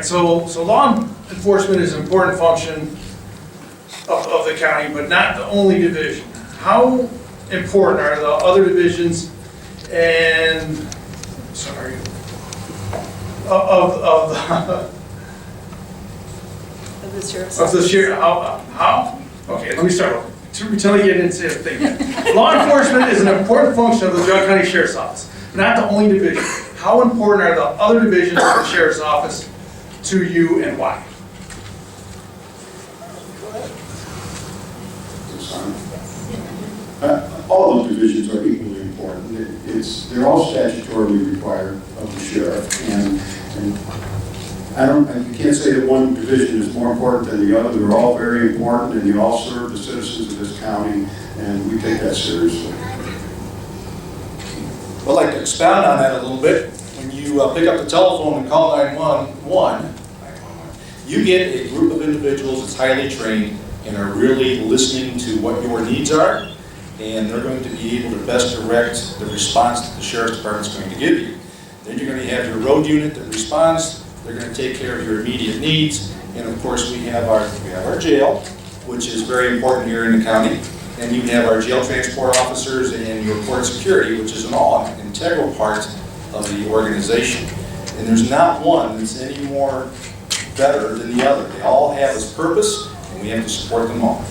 right, so law enforcement is an important function of the county, but not the only division. How important are the other divisions and, sorry, Of the sheriff's of the office. sheriff, how? Okay, let me start over. Until I get into the thing. Law enforcement is an important function of the Jog County Sheriff's Office, not the only division. How important are the other divisions of the Sheriff's Office to you and why? All those divisions are equally important. They're all statutorily required of the sheriff, and you can't say that one division is more important than the other. They're all very important, and they all serve the citizens of this county, and we take that seriously. I'd like to expound on that a little bit. When you pick up the telephone and call 911, you get a group of individuals that's highly trained and are really listening to what your needs are, and they're going to be able to best direct the response that the Sheriff's Department's going to give you. Then you're going to have your road unit that responds. They're going to take care of your immediate needs, and of course we have our jail, which is very important here in the county, and you have our jail transport officers and your court security, which is an all integral part of the organization. And there's not one that's any more better than the other. They all have its purpose, and we have to support them all.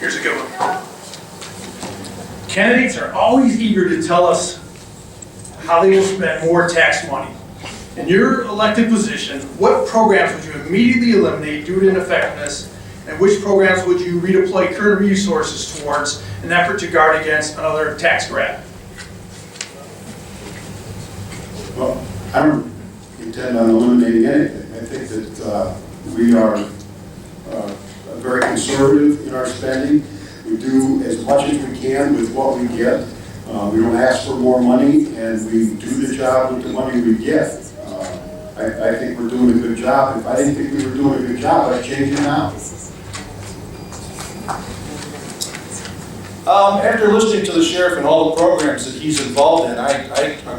Here's a good one. Candidates are always eager to tell us how they will spend more tax money. In your elected position, what programs would you immediately eliminate due to ineffectiveness, and which programs would you redeploy current resources towards in an effort to guard against another tax grab? Well, I don't intend on eliminating anything. I think that we are very conservative in our spending. We do as much as we can with what we get. We don't ask for more money, and we do the job with the money we get. I think we're doing a good job. If I didn't think we were doing a good job, I'd change it now. After listening to the sheriff and all the programs that he's involved in, I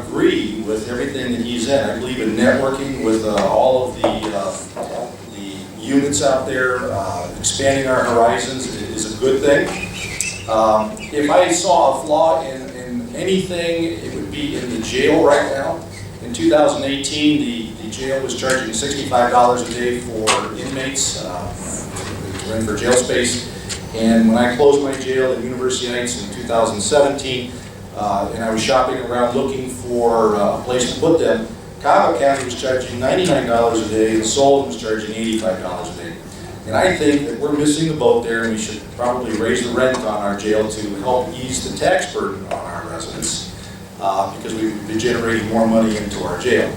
agree with everything that he's in. I believe in networking with all of the units out there. Expanding our horizons is a good thing. If I saw a flaw in anything, it would be in the jail right now. In 2018, the jail was charging $65 a day for inmates to rent for jail space. And when I closed my jail at University Heights in 2017, and I was shopping around looking for a place to put them, Cobb County was charging $99 a day, and Holden was charging $85 a day. And I think that we're missing the boat there, and we should probably raise the rent on our jail to help ease the tax burden on our residents, because we've been generating more money into our jail.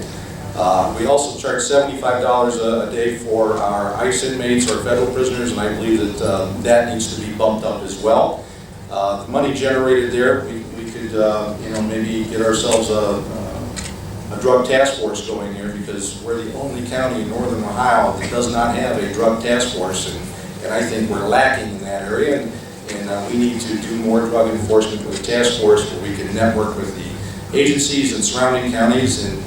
We also charge $75 a day for our ICE inmates or federal prisoners, and I believe that that needs to be bumped up as well. The money generated there, we could maybe get ourselves a drug task force going here, because we're the only county in northern Ohio that does not have a drug task force, and I think we're lacking in that area, and we need to do more drug enforcement with a task force where we can network with the agencies and surrounding counties and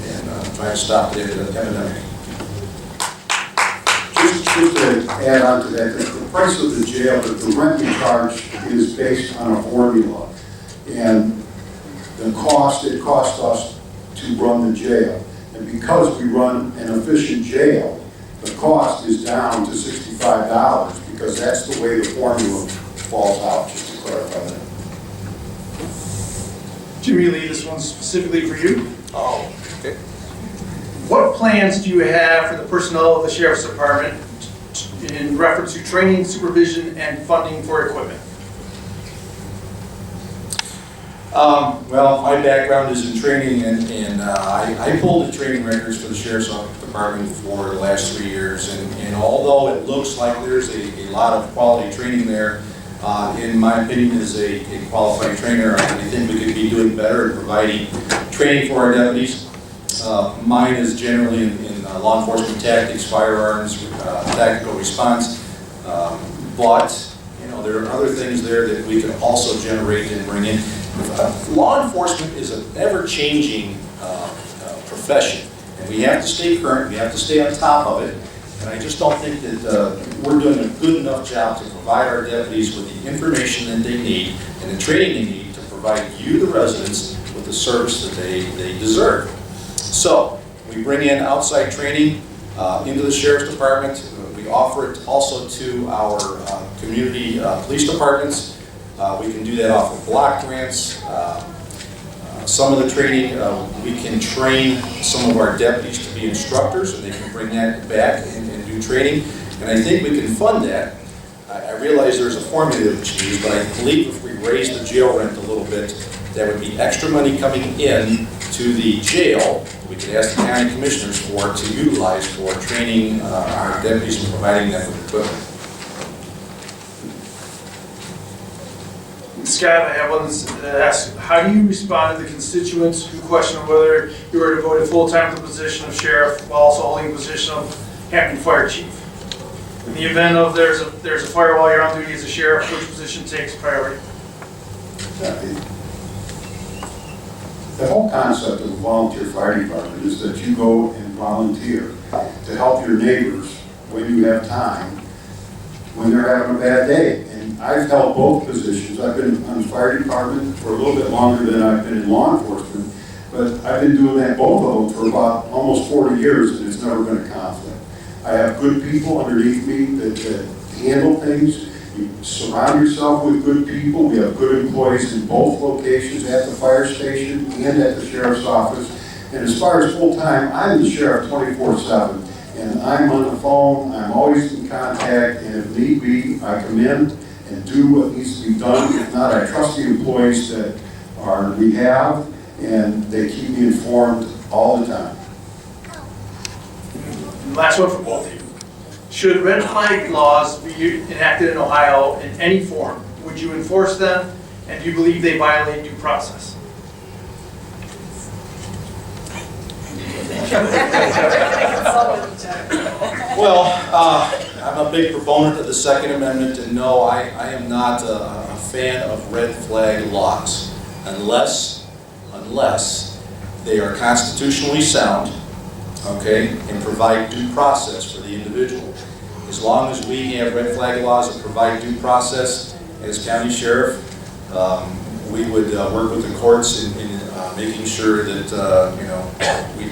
try to stop the epidemic. Just to add on to that, the price of the jail, the rent we charge is based on a formula, and it costs us to run the jail. And because we run an efficient jail, the cost is down to $65 because that's the way the formula falls out, just to clarify that. Jimmy Lee, this one's specifically for you. Oh, okay. What plans do you have for the personnel of the Sheriff's Department in reference to training, supervision, and funding for equipment? Well, my background is in training, and I pulled the training records for the Sheriff's Department for the last 3 years, and although it looks like there's a lot of quality training there, in my opinion, as a qualified trainer, I think we could be doing better in providing training for our deputies. Mine is generally in law enforcement tactics, firearms, tactical response, but there are other things there that we can also generate and bring in. Law enforcement is an ever-changing profession, And we have to stay current, we have to stay on top of it. And I just don't think that we're doing a good enough job to provide our deputies with the information that they need and the training they need to provide you, the residents, with the service that they deserve. So we bring in outside training into the Sheriff's Department. We offer it also to our community police departments. We can do that off of block grants. Some of the training, we can train some of our deputies to be instructors, and they can bring that back and do training. And I think we can fund that. I realize there's a formula that we should use, but I believe if we raise the jail rent a little bit, that would be extra money coming in to the jail. We could ask the county commissioners to utilize for training our deputies and providing them with equipment. Scott, I have one that asks, how do you respond to the constituents who question whether you are devoted full-time to the position of sheriff while also holding the position of Hampton Fire Chief? In the event of there's a fire while you're on duty as a sheriff, which position takes priority? The whole concept of a volunteer fire department is that you go and volunteer to help your neighbors when you have time, when they're having a bad day. And I've held both positions. I've been on the fire department for a little bit longer than I've been in law enforcement, but I've been doing that, both of them, for about almost 40 years, and it's never been a conflict. I have good people underneath me that handle things. You surround yourself with good people. We have good employees in both locations, at the fire station and at the sheriff's office. And as far as full-time, I'm the sheriff 24/7. And I'm on the phone, I'm always in contact, and if need be, I come in and do what needs to be done. If not, I trust the employees that we have, and they keep me informed all the time. And last one for both of you. Should red flag laws be enacted in Ohio in any form, would you enforce them, and do you believe they violate due process? Well, I'm a big proponent of the Second Amendment, and no, I am not a fan of red flag laws unless they are constitutionally sound, okay, and provide due process for the individual. As long as we have red flag laws that provide due process, as county sheriff, we would work with the courts in making sure that we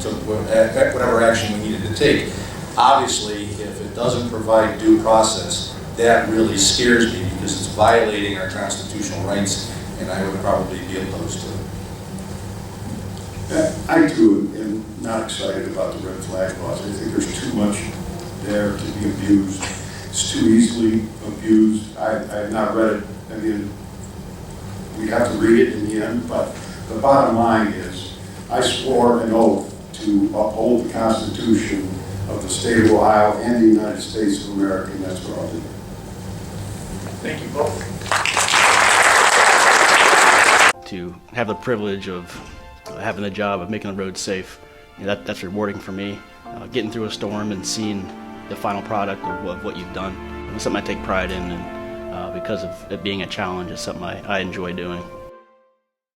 took whatever action we needed to take. Obviously, if it doesn't provide due process, that really scares me because it's violating our constitutional rights, and I would probably be opposed to it. I too am not excited about the red flag laws. I think there's too much there to be abused. It's too easily abused. I've not read it. I mean, we have to read it in the end, but the bottom line is I swore an oath to uphold the Constitution of the state of Ohio and the United States of America, and that's what I'll do. Thank you both. To have the privilege of having the job of making the road safe, that's rewarding for me. Getting through a storm and seeing the final product of what you've done. It's something I take pride in, and because of it being a challenge, it's something I enjoy doing.